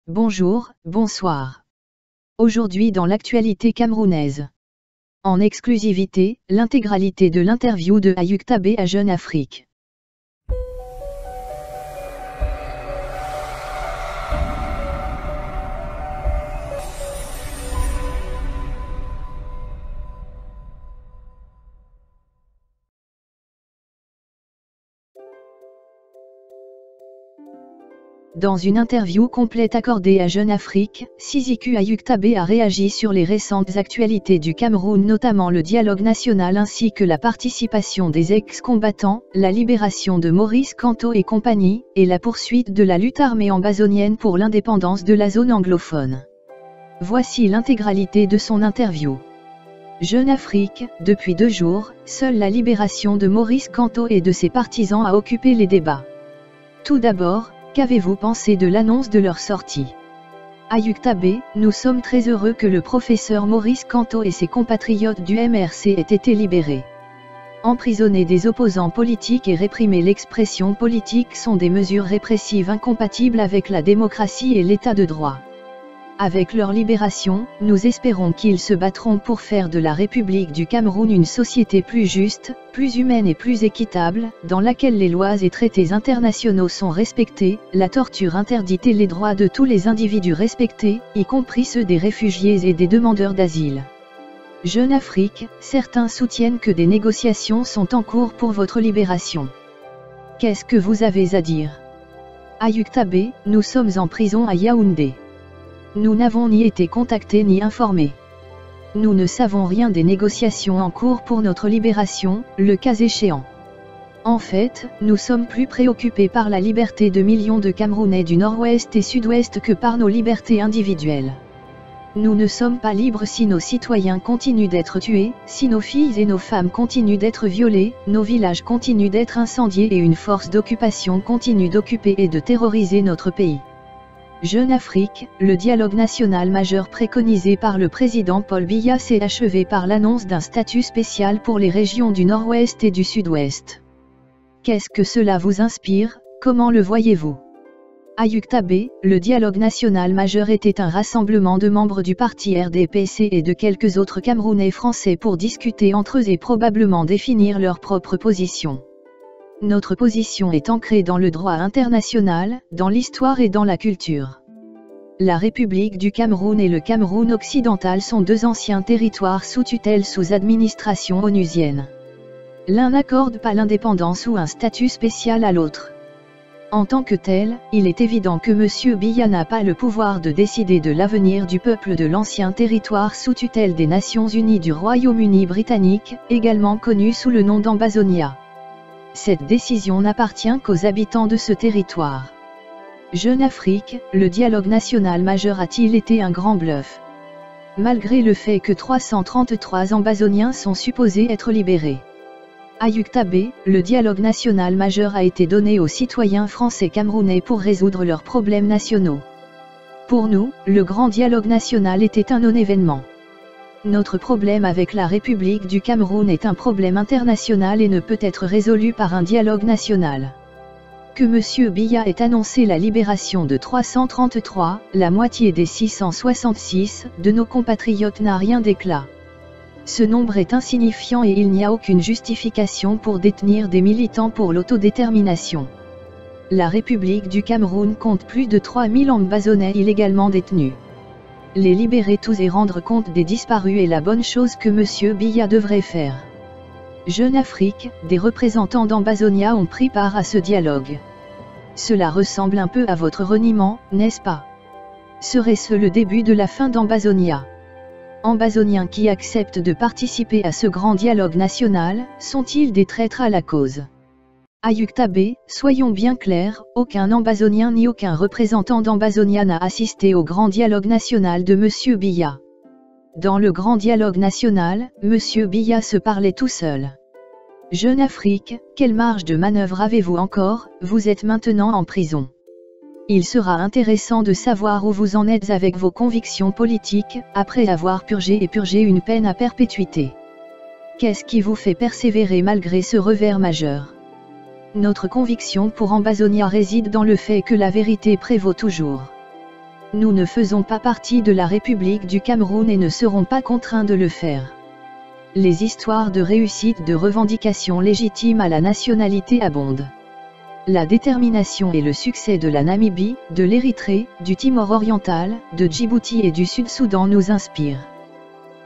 Bonjour, bonsoir. Aujourd'hui dans l'actualité camerounaise. En exclusivité, l'intégralité de l'interview de Ayuk Tabé à Jeune Afrique. Dans une interview complète accordée à Jeune Afrique, Siziku Ayuk Tabé a réagi sur les récentes actualités du Cameroun, notamment le dialogue national ainsi que la participation des ex-combattants, la libération de Maurice Kamto et compagnie, et la poursuite de la lutte armée ambazonienne pour l'indépendance de la zone anglophone. Voici l'intégralité de son interview. Jeune Afrique, depuis 2 jours, seule la libération de Maurice Kamto et de ses partisans a occupé les débats. Tout d'abord, qu'avez-vous pensé de l'annonce de leur sortie? Ayuk Tabé, nous sommes très heureux que le professeur Maurice Kamto et ses compatriotes du MRC aient été libérés. Emprisonner des opposants politiques et réprimer l'expression politique sont des mesures répressives incompatibles avec la démocratie et l'état de droit. Avec leur libération, nous espérons qu'ils se battront pour faire de la République du Cameroun une société plus juste, plus humaine et plus équitable, dans laquelle les lois et traités internationaux sont respectés, la torture interdite et les droits de tous les individus respectés, y compris ceux des réfugiés et des demandeurs d'asile. Jeune Afrique, certains soutiennent que des négociations sont en cours pour votre libération. Qu'est-ce que vous avez à dire? Ayuk Tabé, nous sommes en prison à Yaoundé. Nous n'avons ni été contactés ni informés. Nous ne savons rien des négociations en cours pour notre libération, le cas échéant. En fait, nous sommes plus préoccupés par la liberté de millions de Camerounais du nord-ouest et sud-ouest que par nos libertés individuelles. Nous ne sommes pas libres si nos citoyens continuent d'être tués, si nos filles et nos femmes continuent d'être violées, nos villages continuent d'être incendiés et une force d'occupation continue d'occuper et de terroriser notre pays. Jeune Afrique, le dialogue national majeur préconisé par le président Paul Biya s'est achevé par l'annonce d'un statut spécial pour les régions du nord-ouest et du sud-ouest. Qu'est-ce que cela vous inspire, comment le voyez-vous? Ayuk Tabé, le dialogue national majeur était un rassemblement de membres du parti RDPC et de quelques autres Camerounais français pour discuter entre eux et probablement définir leur propre position. Notre position est ancrée dans le droit international, dans l'histoire et dans la culture. La République du Cameroun et le Cameroun occidental sont 2 anciens territoires sous tutelle sous administration onusienne. L'un n'accorde pas l'indépendance ou un statut spécial à l'autre. En tant que tel, il est évident que M. Biya n'a pas le pouvoir de décider de l'avenir du peuple de l'ancien territoire sous tutelle des Nations Unies du Royaume-Uni britannique, également connu sous le nom d'Ambazonia. Cette décision n'appartient qu'aux habitants de ce territoire. Jeune Afrique, le dialogue national majeur a-t-il été un grand bluff? Malgré le fait que 333 Ambazoniens sont supposés être libérés. Ayuk Tabé, le dialogue national majeur a été donné aux citoyens français camerounais pour résoudre leurs problèmes nationaux. Pour nous, le grand dialogue national était un non-événement. Notre problème avec la République du Cameroun est un problème international et ne peut être résolu par un dialogue national. Que M. Biya ait annoncé la libération de 333, la moitié des 666, de nos compatriotes n'a rien d'éclat. Ce nombre est insignifiant et il n'y a aucune justification pour détenir des militants pour l'autodétermination. La République du Cameroun compte plus de 3000 Ambazonais illégalement détenus. Les libérer tous et rendre compte des disparus est la bonne chose que M. Biya devrait faire. Jeune Afrique, des représentants d'Ambazonia ont pris part à ce dialogue. Cela ressemble un peu à votre reniement, n'est-ce pas? Serait-ce le début de la fin d'Ambazonia? Ambazoniens qui acceptent de participer à ce grand dialogue national, sont-ils des traîtres à la cause? Ayuk Tabé, soyons bien clairs, aucun Ambazonien ni aucun représentant d'Ambazonia n'a assisté au grand dialogue national de M. Biya. Dans le grand dialogue national, M. Biya se parlait tout seul. Jeune Afrique, quelle marge de manœuvre avez-vous encore? Vous êtes maintenant en prison. Il sera intéressant de savoir où vous en êtes avec vos convictions politiques, après avoir purgé une peine à perpétuité. Qu'est-ce qui vous fait persévérer malgré ce revers majeur? Notre conviction pour Ambazonia réside dans le fait que la vérité prévaut toujours. Nous ne faisons pas partie de la République du Cameroun et ne serons pas contraints de le faire. Les histoires de réussite de revendications légitimes à la nationalité abondent. La détermination et le succès de la Namibie, de l'Érythrée, du Timor oriental, de Djibouti et du Sud-Soudan nous inspirent.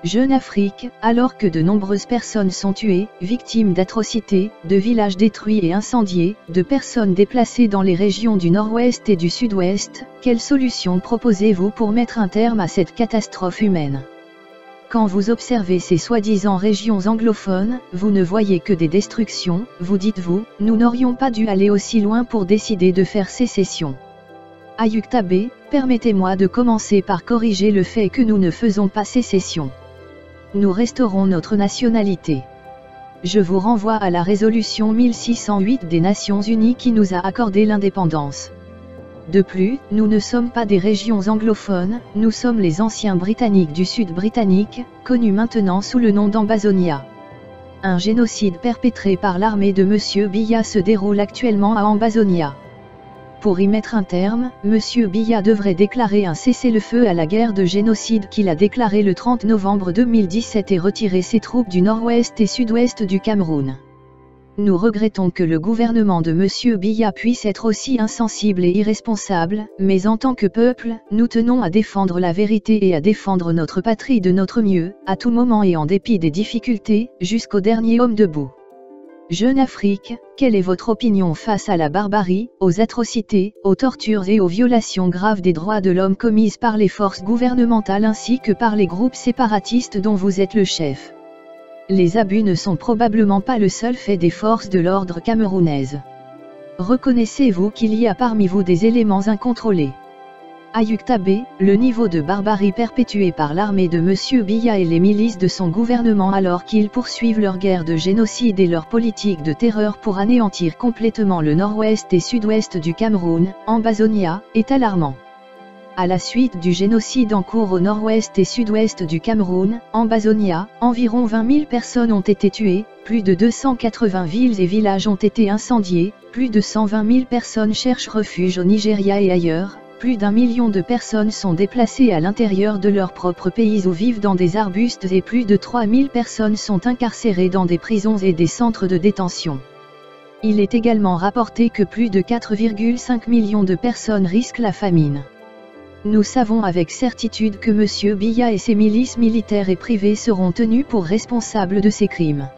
Jeune Afrique, alors que de nombreuses personnes sont tuées, victimes d'atrocités, de villages détruits et incendiés, de personnes déplacées dans les régions du nord-ouest et du sud-ouest, quelle solution proposez-vous pour mettre un terme à cette catastrophe humaine ? Quand vous observez ces soi-disant régions anglophones, vous ne voyez que des destructions, vous dites-vous, nous n'aurions pas dû aller aussi loin pour décider de faire sécession. Ayuk-Tabé, permettez-moi de commencer par corriger le fait que nous ne faisons pas sécession. Nous resterons notre nationalité. Je vous renvoie à la résolution 1608 des Nations Unies qui nous a accordé l'indépendance. De plus, nous ne sommes pas des régions anglophones, nous sommes les anciens Britanniques du Sud britannique, connus maintenant sous le nom d'Ambazonia. Un génocide perpétré par l'armée de M. Biya se déroule actuellement à Ambazonia. Pour y mettre un terme, M. Biya devrait déclarer un cessez-le-feu à la guerre de génocide qu'il a déclaré le 30 novembre 2017 et retirer ses troupes du nord-ouest et sud-ouest du Cameroun. Nous regrettons que le gouvernement de M. Biya puisse être aussi insensible et irresponsable, mais en tant que peuple, nous tenons à défendre la vérité et à défendre notre patrie de notre mieux, à tout moment et en dépit des difficultés, jusqu'au dernier homme debout. Jeune Afrique, quelle est votre opinion face à la barbarie, aux atrocités, aux tortures et aux violations graves des droits de l'homme commises par les forces gouvernementales ainsi que par les groupes séparatistes dont vous êtes le chef ? Les abus ne sont probablement pas le seul fait des forces de l'ordre camerounaises. Reconnaissez-vous qu'il y a parmi vous des éléments incontrôlés ? Ayuk-Tabé, le niveau de barbarie perpétué par l'armée de M. Biya et les milices de son gouvernement alors qu'ils poursuivent leur guerre de génocide et leur politique de terreur pour anéantir complètement le nord-ouest et sud-ouest du Cameroun, Ambazonia, est alarmant. À la suite du génocide en cours au nord-ouest et sud-ouest du Cameroun, Ambazonia, environ 20 000 personnes ont été tuées, plus de 280 villes et villages ont été incendiés, plus de 120 000 personnes cherchent refuge au Nigeria et ailleurs, plus d'1 million de personnes sont déplacées à l'intérieur de leur propre pays ou vivent dans des arbustes et plus de 3 000 personnes sont incarcérées dans des prisons et des centres de détention. Il est également rapporté que plus de 4,5 millions de personnes risquent la famine. Nous savons avec certitude que M. Biya et ses milices militaires et privées seront tenus pour responsables de ces crimes.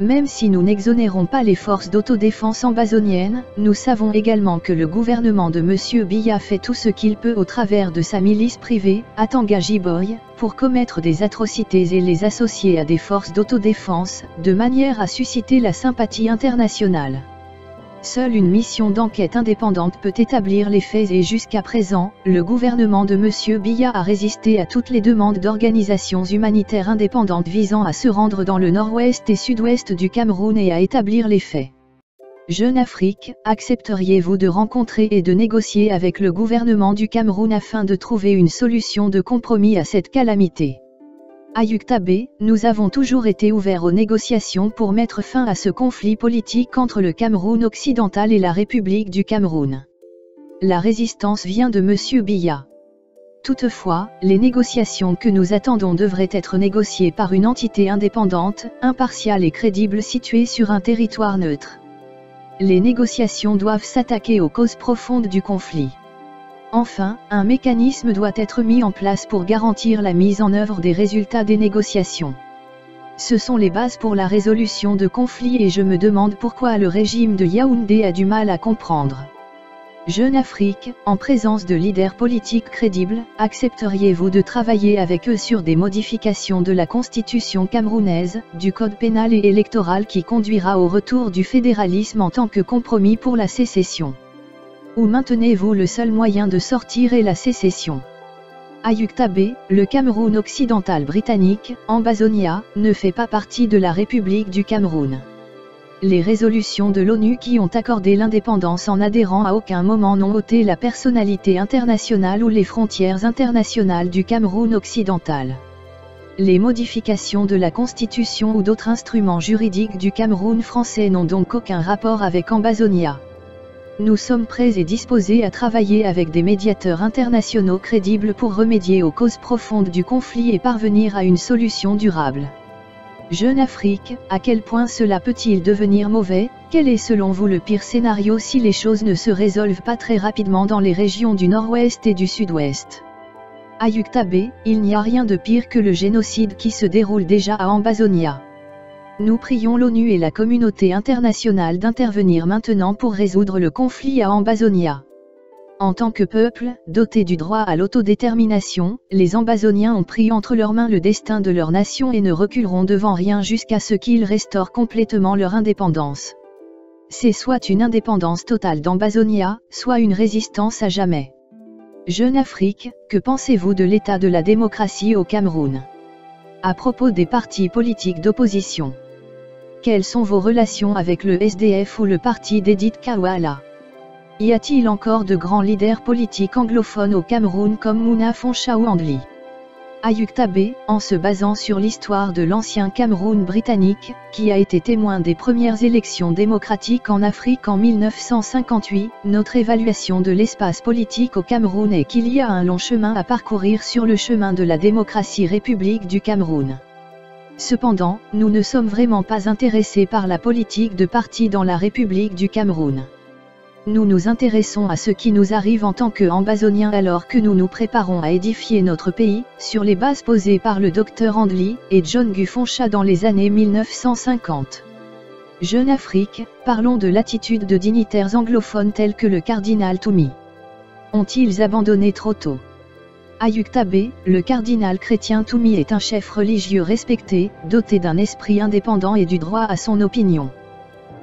Même si nous n'exonérons pas les forces d'autodéfense ambazoniennes, nous savons également que le gouvernement de M. Biya fait tout ce qu'il peut au travers de sa milice privée, Atanga Jiboy, pour commettre des atrocités et les associer à des forces d'autodéfense, de manière à susciter la sympathie internationale. Seule une mission d'enquête indépendante peut établir les faits et jusqu'à présent, le gouvernement de M. Biya a résisté à toutes les demandes d'organisations humanitaires indépendantes visant à se rendre dans le nord-ouest et sud-ouest du Cameroun et à établir les faits. Jeune Afrique, accepteriez-vous de rencontrer et de négocier avec le gouvernement du Cameroun afin de trouver une solution de compromis à cette calamité ? Ayuk-Tabé, nous avons toujours été ouverts aux négociations pour mettre fin à ce conflit politique entre le Cameroun occidental et la République du Cameroun. La résistance vient de M. Biya. Toutefois, les négociations que nous attendons devraient être négociées par une entité indépendante, impartiale et crédible située sur un territoire neutre. Les négociations doivent s'attaquer aux causes profondes du conflit. Enfin, un mécanisme doit être mis en place pour garantir la mise en œuvre des résultats des négociations. Ce sont les bases pour la résolution de conflits et je me demande pourquoi le régime de Yaoundé a du mal à comprendre. Jeune Afrique, en présence de leaders politiques crédibles, accepteriez-vous de travailler avec eux sur des modifications de la constitution camerounaise, du code pénal et électoral qui conduira au retour du fédéralisme en tant que compromis pour la sécession ? Ou maintenez-vous le seul moyen de sortir est la sécession ? Ayuk-Tabé, le Cameroun occidental britannique, Ambazonia, ne fait pas partie de la République du Cameroun. Les résolutions de l'ONU qui ont accordé l'indépendance en adhérant à aucun moment n'ont ôté la personnalité internationale ou les frontières internationales du Cameroun occidental. Les modifications de la Constitution ou d'autres instruments juridiques du Cameroun français n'ont donc aucun rapport avec Ambazonia. Nous sommes prêts et disposés à travailler avec des médiateurs internationaux crédibles pour remédier aux causes profondes du conflit et parvenir à une solution durable. Jeune Afrique, à quel point cela peut-il devenir mauvais? Quel est selon vous le pire scénario si les choses ne se résolvent pas très rapidement dans les régions du nord-ouest et du sud-ouest? Ayuktabe, il n'y a rien de pire que le génocide qui se déroule déjà à Ambazonia. Nous prions l'ONU et la communauté internationale d'intervenir maintenant pour résoudre le conflit à Ambazonia. En tant que peuple, doté du droit à l'autodétermination, les Ambazoniens ont pris entre leurs mains le destin de leur nation et ne reculeront devant rien jusqu'à ce qu'ils restaurent complètement leur indépendance. C'est soit une indépendance totale d'Ambazonia, soit une résistance à jamais. Jeune Afrique, que pensez-vous de l'état de la démocratie au Cameroun? À propos des partis politiques d'opposition. Quelles sont vos relations avec le SDF ou le parti d'Edith Kawala? Y a-t-il encore de grands leaders politiques anglophones au Cameroun comme Mouna Foncha ou Andli? Ayuktabe, en se basant sur l'histoire de l'ancien Cameroun britannique, qui a été témoin des premières élections démocratiques en Afrique en 1958, notre évaluation de l'espace politique au Cameroun est qu'il y a un long chemin à parcourir sur le chemin de la démocratie République du Cameroun. Cependant, nous ne sommes vraiment pas intéressés par la politique de parti dans la République du Cameroun. Nous nous intéressons à ce qui nous arrive en tant qu'Ambazoniens alors que nous nous préparons à édifier notre pays, sur les bases posées par le Dr Andli et John Foncha dans les années 1950. Jeune Afrique, parlons de l'attitude de dignitaires anglophones tels que le cardinal Toumi. Ont-ils abandonné trop tôt? Ayuktabe, le cardinal chrétien Toumi est un chef religieux respecté, doté d'un esprit indépendant et du droit à son opinion.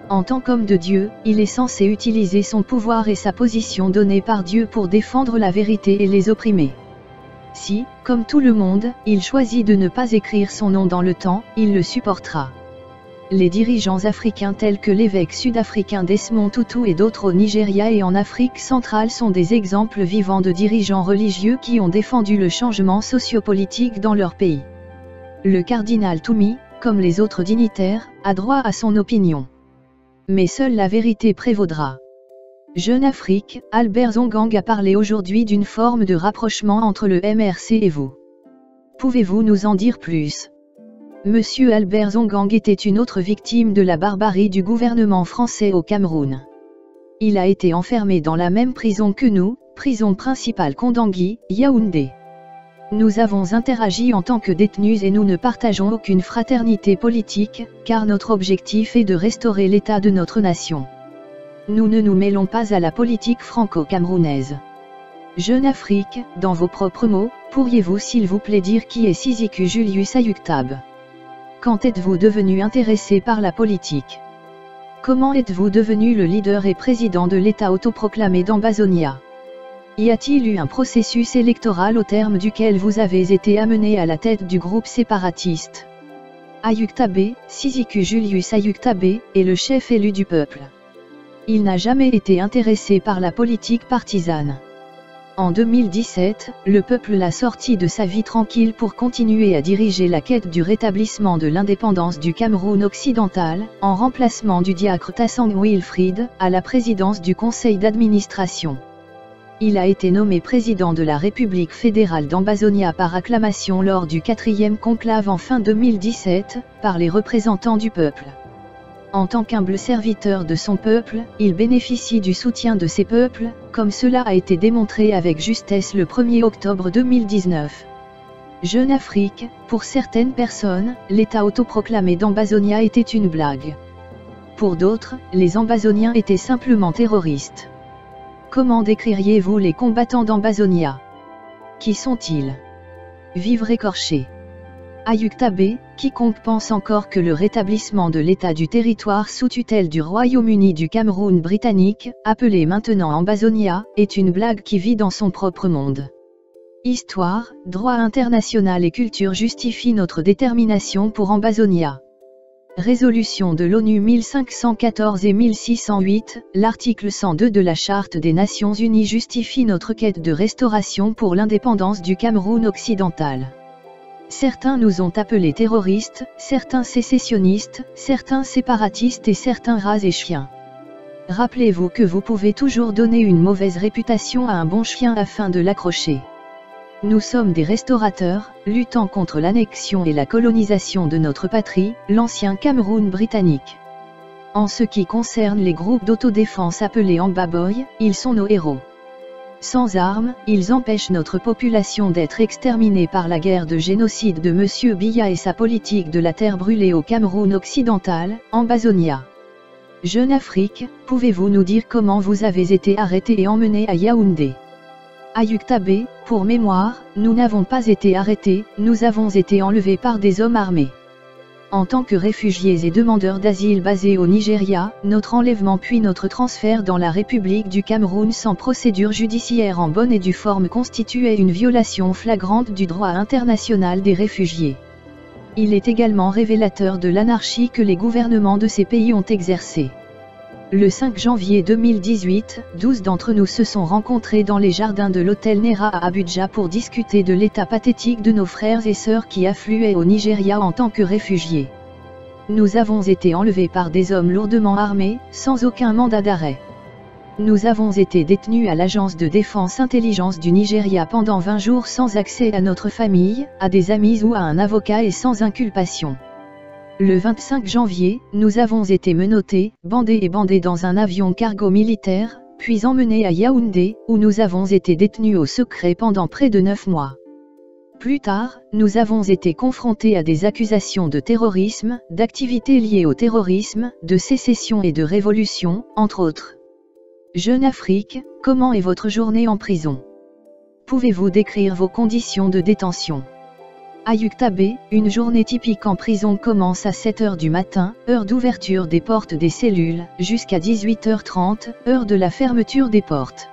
En tant qu'homme de Dieu, il est censé utiliser son pouvoir et sa position donnée par Dieu pour défendre la vérité et les opprimés. Si, comme tout le monde, il choisit de ne pas écrire son nom dans le temps, il le supportera. Les dirigeants africains tels que l'évêque sud-africain Desmond Tutu et d'autres au Nigeria et en Afrique centrale sont des exemples vivants de dirigeants religieux qui ont défendu le changement sociopolitique dans leur pays. Le cardinal Toumi, comme les autres dignitaires, a droit à son opinion. Mais seule la vérité prévaudra. Jeune Afrique, Albert Zongang a parlé aujourd'hui d'une forme de rapprochement entre le MRC et vous. Pouvez-vous nous en dire plus? Monsieur Albert Zongang était une autre victime de la barbarie du gouvernement français au Cameroun. Il a été enfermé dans la même prison que nous, prison principale Kondangui, Yaoundé. Nous avons interagi en tant que détenus et nous ne partageons aucune fraternité politique, car notre objectif est de restaurer l'état de notre nation. Nous ne nous mêlons pas à la politique franco-camerounaise. Jeune Afrique, dans vos propres mots, pourriez-vous s'il vous plaît dire qui est Siziku Julius Ayuktabe? Quand êtes-vous devenu intéressé par la politique? Comment êtes-vous devenu le leader et président de l'État autoproclamé d'Ambazonia? Y a-t-il eu un processus électoral au terme duquel vous avez été amené à la tête du groupe séparatiste? Ayuktabe, Siziku Julius Ayuktabe, est le chef élu du peuple. Il n'a jamais été intéressé par la politique partisane. En 2017, le peuple l'a sorti de sa vie tranquille pour continuer à diriger la quête du rétablissement de l'indépendance du Cameroun occidental, en remplacement du diacre Tassang Wilfrid, à la présidence du conseil d'administration. Il a été nommé président de la République fédérale d'Ambazonia par acclamation lors du 4e conclave en fin 2017, par les représentants du peuple. En tant qu'humble serviteur de son peuple, il bénéficie du soutien de ces peuples, comme cela a été démontré avec justesse le 1er octobre 2019. Jeune Afrique, pour certaines personnes, l'État autoproclamé d'Ambazonia était une blague. Pour d'autres, les Ambazoniens étaient simplement terroristes. Comment décririez-vous les combattants d'Ambazonia? Qui sont-ils? Vivre écorché. Ayuktabe, quiconque pense encore que le rétablissement de l'état du territoire sous tutelle du Royaume-Uni du Cameroun britannique, appelé maintenant Ambazonia, est une blague qui vit dans son propre monde. Histoire, droit international et culture justifient notre détermination pour Ambazonia. Résolution de l'ONU 1514 et 1608, l'article 102 de la Charte des Nations Unies justifie notre quête de restauration pour l'indépendance du Cameroun occidental. Certains nous ont appelés terroristes, certains sécessionnistes, certains séparatistes et certains rats et chiens. Rappelez-vous que vous pouvez toujours donner une mauvaise réputation à un bon chien afin de l'accrocher. Nous sommes des restaurateurs, luttant contre l'annexion et la colonisation de notre patrie, l'ancien Cameroun britannique. En ce qui concerne les groupes d'autodéfense appelés Ambaboy, ils sont nos héros. Sans armes, ils empêchent notre population d'être exterminée par la guerre de génocide de M. Biya et sa politique de la terre brûlée au Cameroun occidental, Ambazonia. Jeune Afrique, pouvez-vous nous dire comment vous avez été arrêté et emmené à Yaoundé? Ayuk Tabé, pour mémoire, nous n'avons pas été arrêtés, nous avons été enlevés par des hommes armés. En tant que réfugiés et demandeurs d'asile basés au Nigeria, notre enlèvement puis notre transfert dans la République du Cameroun sans procédure judiciaire en bonne et due forme constituait une violation flagrante du droit international des réfugiés. Il est également révélateur de l'anarchie que les gouvernements de ces pays ont exercée. Le 5 janvier 2018, 12 d'entre nous se sont rencontrés dans les jardins de l'hôtel Nera à Abuja pour discuter de l'état pathétique de nos frères et sœurs qui affluaient au Nigeria en tant que réfugiés. Nous avons été enlevés par des hommes lourdement armés, sans aucun mandat d'arrêt. Nous avons été détenus à l'agence de défense intelligence du Nigeria pendant 20 jours sans accès à notre famille, à des amis ou à un avocat et sans inculpation. Le 25 janvier, nous avons été menottés, bandés et bandés dans un avion cargo militaire, puis emmenés à Yaoundé, où nous avons été détenus au secret pendant près de 9 mois. Plus tard, nous avons été confrontés à des accusations de terrorisme, d'activités liées au terrorisme, de sécession et de révolution, entre autres. Jeune Afrique, comment est votre journée en prison? Pouvez-vous décrire vos conditions de détention? Ayuk Tabé, une journée typique en prison commence à 7 h du matin, heure d'ouverture des portes des cellules, jusqu'à 18 h 30, heure de la fermeture des portes.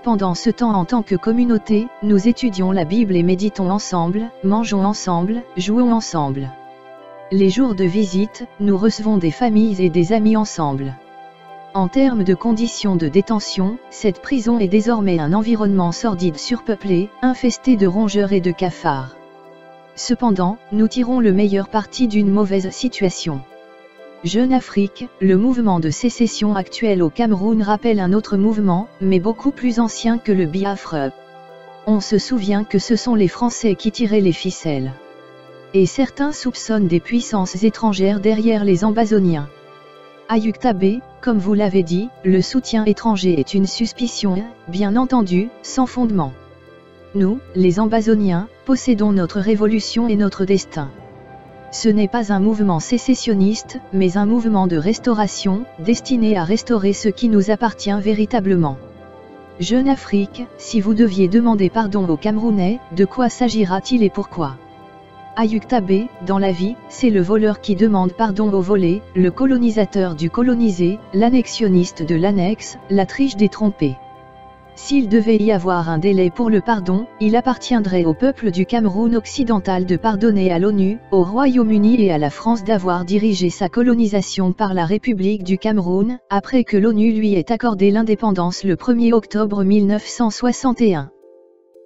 Pendant ce temps en tant que communauté, nous étudions la Bible et méditons ensemble, mangeons ensemble, jouons ensemble. Les jours de visite, nous recevons des familles et des amis ensemble. En termes de conditions de détention, cette prison est désormais un environnement sordide surpeuplé, infesté de rongeurs et de cafards. Cependant, nous tirons le meilleur parti d'une mauvaise situation. Jeune Afrique, le mouvement de sécession actuel au Cameroun rappelle un autre mouvement, mais beaucoup plus ancien que le Biafra. On se souvient que ce sont les Français qui tiraient les ficelles. Et certains soupçonnent des puissances étrangères derrière les Ambazoniens. Ayuk Tabé, comme vous l'avez dit, le soutien étranger est une suspicion, bien entendu, sans fondement. Nous, les Ambazoniens, possédons notre révolution et notre destin. Ce n'est pas un mouvement sécessionniste, mais un mouvement de restauration, destiné à restaurer ce qui nous appartient véritablement. Jeune Afrique, si vous deviez demander pardon aux Camerounais, de quoi s'agira-t-il et pourquoi? Ayuk Tabé, dans la vie, c'est le voleur qui demande pardon au volé, le colonisateur du colonisé, l'annexionniste de l'annexe, la triche des trompés. S'il devait y avoir un délai pour le pardon, il appartiendrait au peuple du Cameroun occidental de pardonner à l'ONU, au Royaume-Uni et à la France d'avoir dirigé sa colonisation par la République du Cameroun, après que l'ONU lui ait accordé l'indépendance le 1er octobre 1961.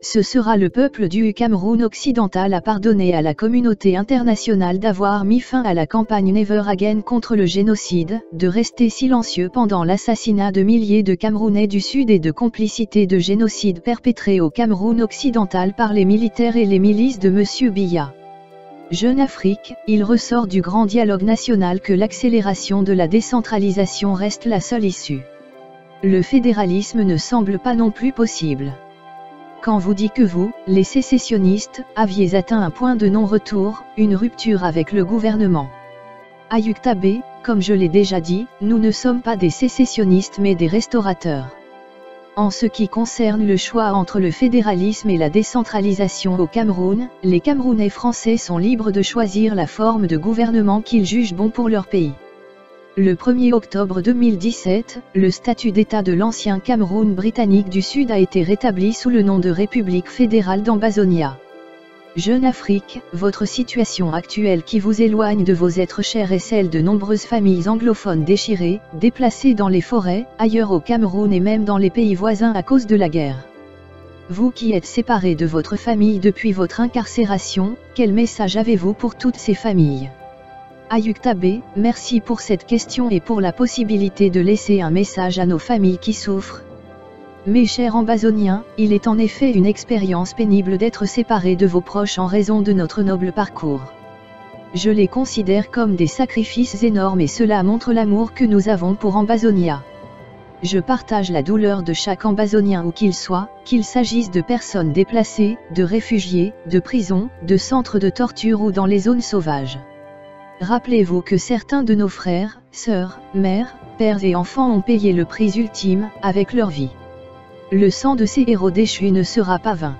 Ce sera le peuple du Cameroun occidental à pardonner à la communauté internationale d'avoir mis fin à la campagne Never Again contre le génocide, de rester silencieux pendant l'assassinat de milliers de Camerounais du Sud et de complicité de génocide perpétré au Cameroun occidental par les militaires et les milices de M. Biya. Jeune Afrique, il ressort du grand dialogue national que l'accélération de la décentralisation reste la seule issue. Le fédéralisme ne semble pas non plus possible. Quand vous dit que vous, les sécessionnistes, aviez atteint un point de non-retour, une rupture avec le gouvernement. Ayuk Tabé, comme je l'ai déjà dit, nous ne sommes pas des sécessionnistes mais des restaurateurs. En ce qui concerne le choix entre le fédéralisme et la décentralisation au Cameroun, les Camerounais français sont libres de choisir la forme de gouvernement qu'ils jugent bon pour leur pays. Le 1er octobre 2017, le statut d'État de l'ancien Cameroun britannique du Sud a été rétabli sous le nom de République fédérale d'Ambazonia. Jeune Afrique, votre situation actuelle qui vous éloigne de vos êtres chers est celle de nombreuses familles anglophones déchirées, déplacées dans les forêts, ailleurs au Cameroun et même dans les pays voisins à cause de la guerre. Vous qui êtes séparés de votre famille depuis votre incarcération, quel message avez-vous pour toutes ces familles ? Ayukta B, merci pour cette question et pour la possibilité de laisser un message à nos familles qui souffrent. Mes chers Ambazoniens, il est en effet une expérience pénible d'être séparés de vos proches en raison de notre noble parcours. Je les considère comme des sacrifices énormes et cela montre l'amour que nous avons pour Ambazonia. Je partage la douleur de chaque Ambazonien où qu'il soit, qu'il s'agisse de personnes déplacées, de réfugiés, de prisons, de centres de torture ou dans les zones sauvages. Rappelez-vous que certains de nos frères, sœurs, mères, pères et enfants ont payé le prix ultime, avec leur vie. Le sang de ces héros déchus ne sera pas vain.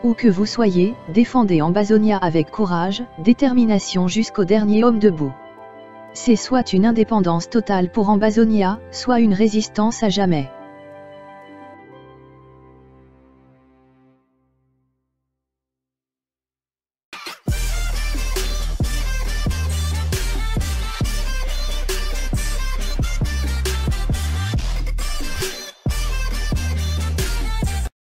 Où que vous soyez, défendez Ambazonia avec courage, détermination jusqu'au dernier homme debout. C'est soit une indépendance totale pour Ambazonia, soit une résistance à jamais.